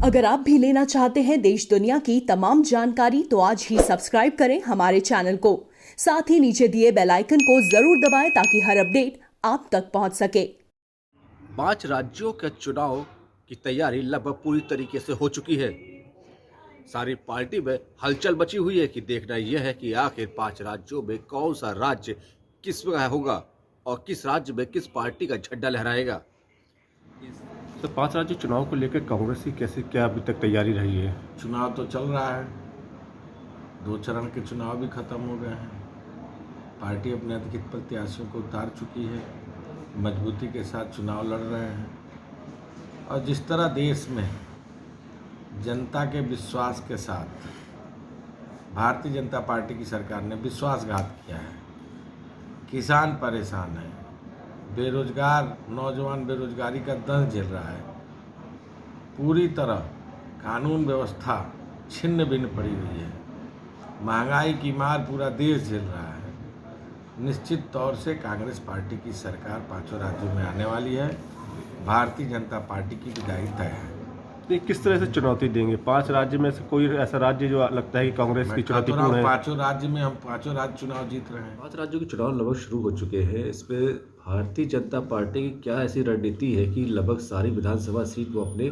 अगर आप भी लेना चाहते हैं देश दुनिया की तमाम जानकारी तो आज ही सब्सक्राइब करें हमारे चैनल को। साथ ही नीचे दिए बेल आइकन को जरूर दबाएं ताकि हर अपडेट आप तक पहुंच सके। 5 राज्यों के चुनाव की तैयारी लगभग पूरी तरीके से हो चुकी है। सारी पार्टी में हलचल मची हुई है कि देखना यह है कि आखिर 5 राज्यों में कौन सा राज्य किस में होगा और किस राज्य में किस पार्टी का झंडा लहराएगा। तो 5 राज्य चुनाव को लेकर कांग्रेस की कैसे क्या अभी तक तैयारी रही है? चुनाव तो चल रहा है, 2 चरण के चुनाव भी खत्म हो गए हैं। पार्टी अपने अधिकृत प्रत्याशियों को उतार चुकी है, मजबूती के साथ चुनाव लड़ रहे हैं। और जिस तरह देश में जनता के विश्वास के साथ भारतीय जनता पार्टी की सरकार ने विश्वासघात किया है, किसान परेशान है, बेरोजगार नौजवान बेरोजगारी का दंश झेल रहा है, पूरी तरह कानून व्यवस्था छिन्न भिन्न पड़ी हुई है, महंगाई की मार पूरा देश झेल रहा है। निश्चित तौर से कांग्रेस पार्टी की सरकार 5 राज्यों में आने वाली है। भारतीय जनता पार्टी की विदाई तय है। तो ये किस तरह से चुनौती देंगे? 5 राज्य में से कोई ऐसा राज्य जो लगता है कि कांग्रेस की चुनौतीपूर्ण है? 5 राज्य में हम 5 राज्य चुनाव जीत रहे हैं। 5 राज्यों के चुनाव लगभग शुरू हो चुके हैं। इसमें भारतीय जनता पार्टी की क्या ऐसी रणनीति है कि लगभग सारी विधानसभा सीट वो अपने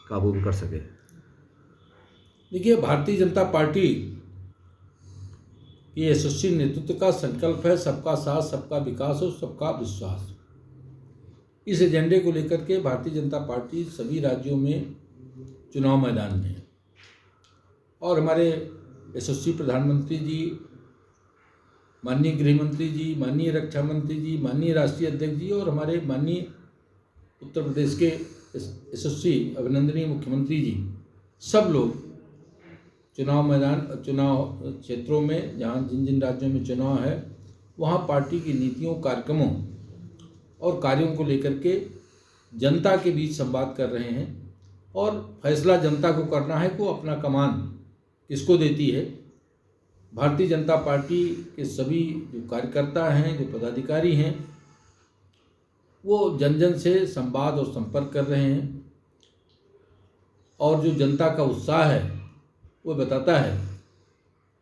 काबू में कर सके? देखिए, भारतीय जनता पार्टी ये यशस्वी नेतृत्व का संकल्प है सबका साथ, सबका विकास और सबका विश्वास। इस एजेंडे को लेकर के भारतीय जनता पार्टी सभी राज्यों में चुनाव मैदान में है। और हमारे यशस्वी प्रधानमंत्री जी, माननीय गृह मंत्री जी, माननीय रक्षा मंत्री जी, माननीय राष्ट्रीय अध्यक्ष जी और हमारे माननीय उत्तर प्रदेश के यशस्वी अभिनंदनीय मुख्यमंत्री जी, सब लोग चुनाव मैदान, चुनाव क्षेत्रों में जहाँ जिन जिन राज्यों में चुनाव है वहाँ पार्टी की नीतियों, कार्यक्रमों और कार्यों को लेकर के जनता के बीच संवाद कर रहे हैं। और फैसला जनता को करना है कि अपना कमान किसको देती है। भारतीय जनता पार्टी के सभी जो कार्यकर्ता हैं, जो पदाधिकारी हैं, वो जन जन से संवाद और संपर्क कर रहे हैं। और जो जनता का उत्साह है वो बताता है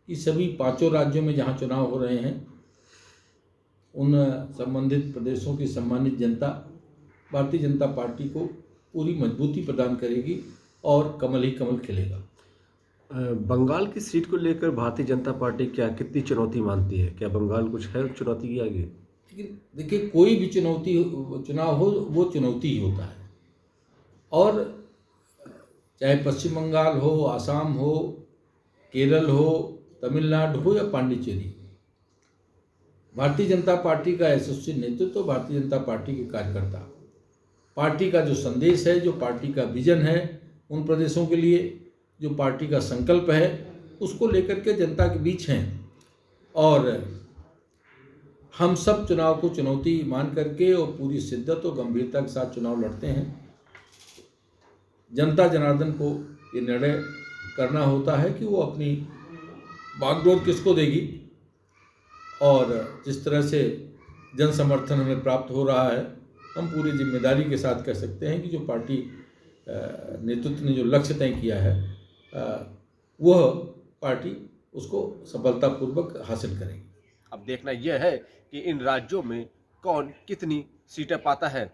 कि सभी 5 राज्यों में जहाँ चुनाव हो रहे हैं उन संबंधित प्रदेशों की सम्मानित जनता भारतीय जनता पार्टी को पूरी मजबूती प्रदान करेगी और कमल ही कमल खिलेगा। बंगाल की सीट को लेकर भारतीय जनता पार्टी क्या कितनी चुनौती मानती है? क्या बंगाल कुछ है चुनौती की आगे? लेकिन देखिए, कोई भी चुनाव हो वो चुनौती ही होता है। और चाहे पश्चिम बंगाल हो, आसाम हो, केरल हो, तमिलनाडु हो या पांडिचेरी, भारतीय जनता पार्टी का यशस्वी नेतृत्व, भारतीय जनता पार्टी के कार्यकर्ता, पार्टी का जो संदेश है, जो पार्टी का विजन है उन प्रदेशों के लिए, जो पार्टी का संकल्प है उसको लेकर के जनता के बीच हैं। और हम सब चुनाव को चुनौती मान करके और पूरी शिद्दत और गंभीरता के साथ चुनाव लड़ते हैं। जनता जनार्दन को ये निर्णय करना होता है कि वो अपनी बागडोर किसको देगी। और जिस तरह से जन समर्थन हमें प्राप्त हो रहा है, हम पूरी जिम्मेदारी के साथ कह सकते हैं कि जो पार्टी नेतृत्व ने जो लक्ष्य तय किया है वह पार्टी उसको सफलतापूर्वक हासिल करेगी। अब देखना यह है कि इन राज्यों में कौन कितनी सीटें पाता है,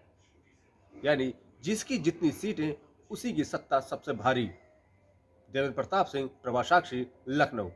यानी जिसकी जितनी सीटें उसी की सत्ता सबसे भारी। देवेंद्र प्रताप सिंह, प्रभा साक्षी, लखनऊ।